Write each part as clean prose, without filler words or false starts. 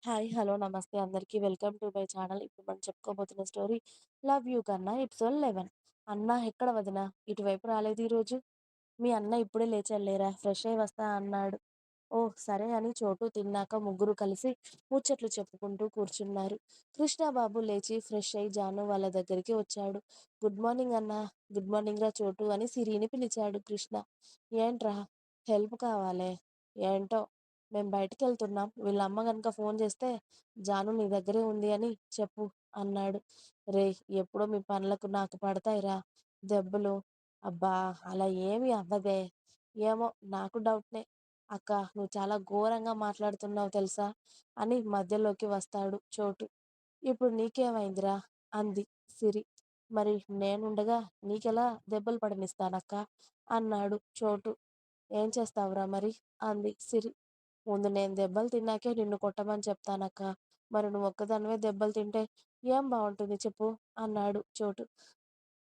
Hi. Hello. నమస్తే అందరికీ. Welcome to my channel. ఇప్పుడు మనం చెప్పుకోబోతున్న స్టోరీ 'లవ్ యూ కన్నా' ఎపిసోడ్ 11. "అన్నా ఎక్కడ వదిన? ఇటువైపు రాలేదు ఈరోజు. మీ అన్న ఇప్పుడే లేచాడు లేరా, ఫ్రెష్ అయ్యి వస్తా అన్నాడు." ఓహ్! సరే అని చోటు తిన్నాక ముగ్గురు కలిసి ముచ్చట్లు చెప్పుకుంటూ కూర్చున్నారు. కృష్ణబాబు లేచి ఫ్రెష్ అయ్యి జాను వాళ్ళ దగ్గరికి వచ్చాడు. "గుడ్ మార్నింగ్ అన్నా." "గుడ్ మార్నింగ్ రా చోటు" అని సిరిని పిలిచాడు కృష్ణ. "ఏంట్రా హెల్ప్ కావాలే?" "ఏంటో మేం బయటికెళ్తున్నాం. వీళ్ళ అమ్మ గనక ఫోన్ చేస్తే 'జాను నీ దగ్గరే ఉంది' అని చెప్పు" అన్నాడు. "రేయ్! ఎప్పుడో మీ పనులకు నాకు పడతాయిరా దెబ్బలు." "అబ్బా! అలా ఏమీ అవ్వదే." "ఏమో నాకు డౌట్‌నే. అక్క నువ్వు చాలా ఘోరంగా మాట్లాడుతున్నావు తెలుసా" అని మధ్యలోకి వస్తాడు చోటు. "ఇప్పుడు నీకేమైందిరా" అంది సిరి. "మరి నేనుండగా నీకెలా దెబ్బలు పడనిస్తానక్కా" అన్నాడు చోటు. "ఏం చేస్తావురా మరి" అంది సిరి. "ముందు నేను దెబ్బలు తిన్నాకే నిన్ను కొట్టమని చెప్తానక్కా. మరి నువ్వొక్కదానివే దెబ్బలు తింటే ఏం బావుంటుంది చెప్పు" అన్నాడు చోటు.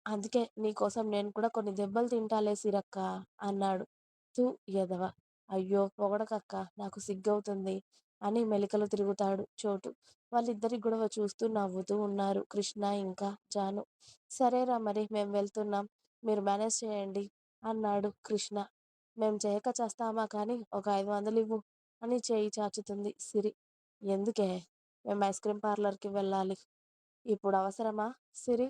"అందుకే నీకోసం నేను కూడా కొన్ని దెబ్బలు తింటాలే సిరక్కా" అన్నాడు. "తు ఎదవ. అయ్యో పొగడకక్కా నాకు సిగ్గవుతుంది" అని మెలికలు తిరుగుతాడు చోటు. వాళ్ళిద్దరి గొడవ చూస్తూ నవ్వుతూ ఉన్నారు కృష్ణ ఇంకా జాను. "సరేరా మరి మేం వెళ్తున్నాం. మీరు మేనేజ్ చేయండి" అన్నాడు కృష్ణ. "మేం చేయక చస్తామా కానీ ఒక 500 ఇవ్వు" అని చేయి చాచుతుంది సిరి. "ఎందుకే?" "మేం ఐస్ క్రీమ్ పార్లర్‌కి వెళ్ళాలి." "ఇప్పుడు అవసరమా సిరి?"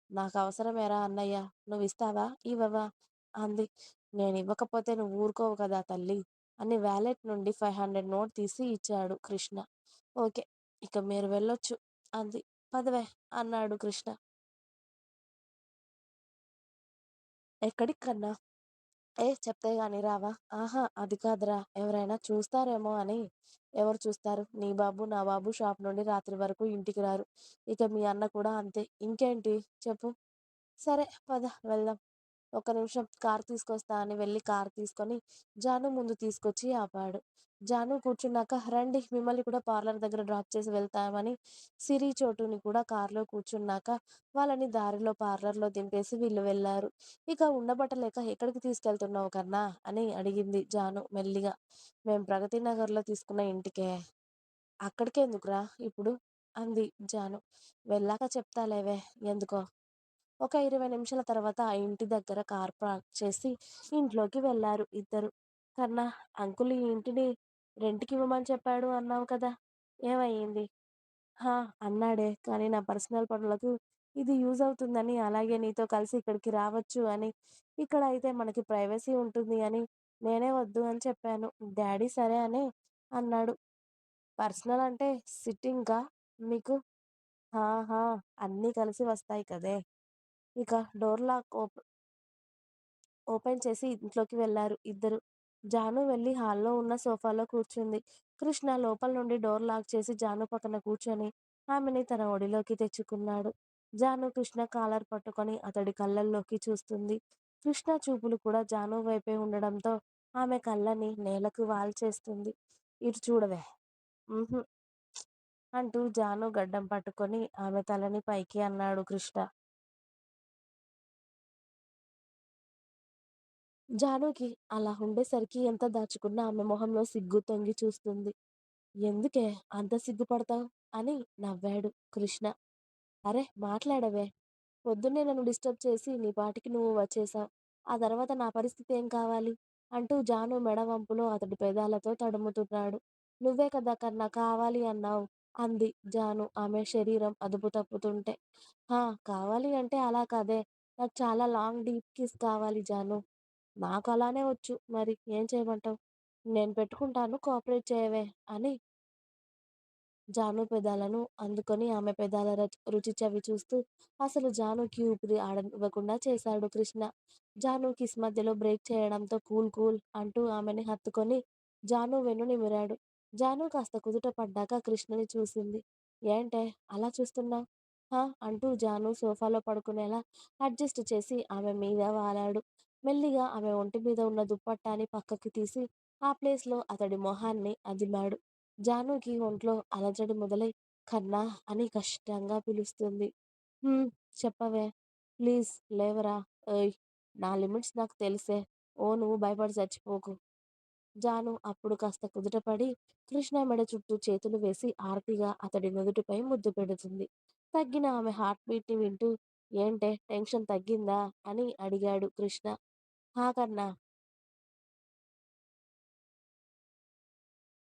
"నాకవసరమేరా అన్నయ్య. నువ్విస్తావా? ఇవ్వవా?" అంది. "నేనివ్వకపోతే నువ్వు ఊరుకోవు కదా తల్లీ" అని వాలెట్ నుండి 500 నోట్ తీసి ఇచ్చాడు కృష్ణ. "ఓకే. ఇక మీరు వెళ్ళొచ్చు" అంది. "పదవే" అన్నాడు కృష్ణ. "ఎక్కడికన్నా?" "ఏ చెప్తే గాని రావా?" "ఆహా అది కాదురా ఎవరైనా చూస్తారేమో అని." "ఎవరు చూస్తారు? నీ బాబు, నా బాబు షాప్ నుండి రాత్రి వరకు ఇంటికి రారు. ఇక మీ అన్న కూడా అంతే. ఇంకేంటి చెప్పు." "సరే పద వెళ్దాం." "ఒక్క నిమిషం కారు తీసుకొస్తా" అని వెళ్ళి కారు తీసుకొని జాను ముందు తీసుకొచ్చి ఆపాడు. జాను కూర్చున్నాక "రండి మిమ్మల్ని కూడా పార్లర్ దగ్గర డ్రాప్ చేసి వెళ్తామని" సిరి, చోటుని కూడా కారులో కూర్చున్నాక వాళ్ళని దారిలో పార్లర్‌లో దింపేసి వీళ్ళు వెళ్లారు. ఇక ఉండబట్టలేక "ఎక్కడికి తీసుకెళ్తున్నావు కన్నా" అని అడిగింది జాను మెల్లిగా. "మేం ప్రగతి నగర్‌లో తీసుకున్న ఇంటికే." "అక్కడికెందుకురా ఇప్పుడు" అంది జాను. "వెళ్ళాక చెప్తాలేవే ఎందుకో." ఒక 20 నిమిషాల తర్వాత ఆ ఇంటి దగ్గర కార్ పార్క్ చేసి ఇంట్లోకి వెళ్లారు ఇద్దరు. "కన్నా, అంకుల్ ఈ ఇంటిని రెంట్‌కివ్వమని చెప్పాడు అన్నావు కదా! ఏమయింది?" "హా! అన్నాడే. కానీ నా పర్సనల్ పనులకు ఇది యూజ్ అవుతుందని, అలాగే నీతో కలిసి ఇక్కడికి రావచ్చు అని, ఇక్కడ అయితే మనకి ప్రైవసీ ఉంటుంది అని నేనే వద్దు అని చెప్పాను. డ్యాడీ సరే అనే అన్నాడు." "పర్సనల్ అంటే సిట్టింగ్‌కా మీకు?" "హా! అన్నీ కలిసి వస్తాయి కదే!" ఇక డోర్ లాక్ ఓపెన్ చేసి ఇంట్లోకి వెళ్లారు ఇద్దరు. జాను వెళ్లి హాల్‌లో ఉన్న సోఫాలో కూర్చుంది. కృష్ణ లోపల నుండి డోర్ లాక్ చేసి జాను పక్కన కూర్చొని ఆమెని తన ఒడిలోకి తెచ్చుకున్నాడు. జాను కృష్ణ కాలర్ పట్టుకొని అతడి కళ్ళల్లోకి చూస్తుంది. కృష్ణ చూపులు కూడా జాను వైపే ఉండడంతో ఆమె కళ్ళని నేలకు వాల్చేస్తుంది. "ఇటు చూడవే." "ఉహూ" అంటూ జాను గడ్డం పట్టుకొని ఆమె తలని పైకి అన్నాడు కృష్ణ. జానుకి అలా ఉండేసరికి ఎంత దాచుకున్నా ఆమె మొహంలో సిగ్గు తొంగి చూస్తుంది. "ఎందుకే అంత సిగ్గుపడతావు?" అని నవ్వాడు కృష్ణ. "అరె మాట్లాడవే. పొద్దున్నే నన్ను డిస్టర్బ్ చేసి నీ పాటికి నువ్వు వచ్చేశావు. ఆ తర్వాత నా పరిస్థితి ఏం కావాలి?" అంటూ జాను మెడ వంపులో అతడి పెదాలతో తడుముతున్నాడు. "నువ్వే కదా కన్నా కావాలి అన్నావు" అంది జాను ఆమె శరీరం అదుపు తప్పుతుంటే. "హా! కావాలి అంటే అలా కాదే. నాకు చాలా లాంగ్ డీప్ కిస్ కావాలి జాను." "నాకు అలానే వచ్చు. మరి ఏం చేయమంటావు?" "నేను పెట్టుకుంటాను కోఆపరేట్ చేయవే" అని జాను పెదాలను అందుకొని ఆమె పెదాల రుచి చవి చూస్తూ అసలు జానుకి ఊపిరి ఆడనివ్వకుండా చేశాడు కృష్ణ. జాను కిస్ మధ్యలో బ్రేక్ చేయడంతో కూల్ కూల్ అంటూ ఆమెని హత్తుకొని జాను వెన్ను నిమిరాడు. జాను కాస్త కుదుట పడ్డాక కృష్ణని చూసింది. "ఏంటే అలా చూస్తున్నావ్?" "హా" అంటూ జాను సోఫాలో పడుకునేలా అడ్జస్ట్ చేసి ఆమె మీద వాలాడు. మెల్లిగా ఆమె ఒంటి మీద ఉన్న దుప్పట్టాని పక్కకి తీసి ఆ ప్లేస్‌లో అతడి మొహాన్ని అదిమాడు. జానుకి ఒంట్లో అలజడి మొదలై "కన్నా" అని కష్టంగా పిలుస్తుంది. "హ్మ్. చెప్పవే. ప్లీజ్ లేవరా. ఓయ్! నా లిమిట్స్ నాకు తెలుసే. ఓ నువ్వు భయపడి చచ్చిపోకు." జాను అప్పుడు కాస్త కుదుటపడి కృష్ణ మెడ చుట్టూ చేతులు వేసి ఆర్తిగా అతడి నుదుటిపై ముద్దు పెడుతుంది. తగ్గిన ఆమె హార్ట్ బీట్‌ని వింటూ ఏంటే టెన్షన్ తగ్గిందా? అని అడిగాడు కృష్ణ. హా! కన్నా!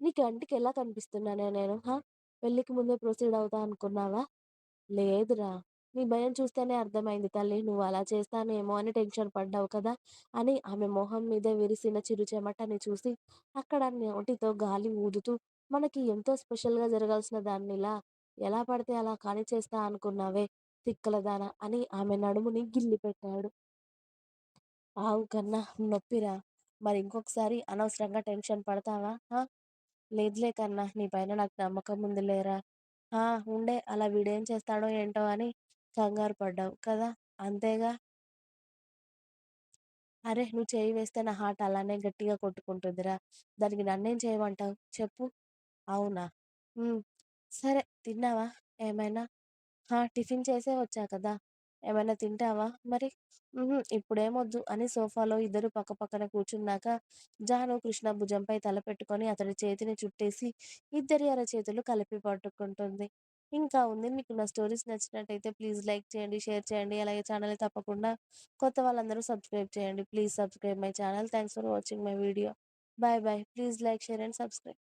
నీ కంటికెలా కనిపిస్తున్నానే నేను? పెళ్ళికి ముందే ప్రొసీడ్ అవుతా అనుకున్నావా? లేదురా! నీ భయం చూస్తేనే అర్థమైంది తల్లి. నువ్వలా చేస్తానేమో అని టెన్షన్ పడ్డావు కదా! అని ఆమె మొహం మీద విరిసిన చిరు చెమటని చూసి, అక్కడ నోటితో గాలి ఊదుతూ, మనకి ఎంతో స్పెషల్‌గా జరగాల్సిన దాన్నిలా ఎలా పడితే అలా కానిచ్చేస్తా అనుకున్నావే తిక్కలదాన అని ఆమె నడుముని గిల్లి పెట్టాడు. ఆవు కన్నా నొప్పిరా! మరి ఇంకొకసారి అనవసరంగా టెన్షన్ పడతావా? లేదులే కన్నా నీ పైన నాకు నమ్మకం ఉంది లేరా. ఆ! ఉండే అలా వీడేం చేస్తాడో ఏంటో అని కంగారు పడ్డావు కదా! అంతేగా. అరె! నువ్వు చెయ్యి వేస్తే నా హార్ట్ అలానే గట్టిగా కొట్టుకుంటుందిరా. దానికి నన్నేం చేయమంటావు చెప్పు? అవునా? హ్మ్. సరే తిన్నావా ఏమైనా? టిఫిన్ చేసే వచ్చా కదా! ఏమైనా తింటావా మరి? ఇప్పుడేమొద్దు అని సోఫాలో ఇద్దరు పక్కపక్కన కూర్చున్నాక, జాను కృష్ణ భుజంపై తల పెట్టుకొని అతడి చేతిని చుట్టేసి, ఇద్దరి అరచేతులు కలిపి పట్టుకుంటుంది. ఇంకా ఉంది. మీకు నా స్టోరీస్ నచ్చినట్టయితే ప్లీజ్ లైక్ చేయండి, షేర్ చేయండి. అలాగే ఛానెల్‌ని తప్పకుండా కొత్త వాళ్ళందరూ సబ్స్క్రైబ్ చేయండి. Please subscribe my channel. Thanks for watching my video. Bye bye. Please like, share and subscribe.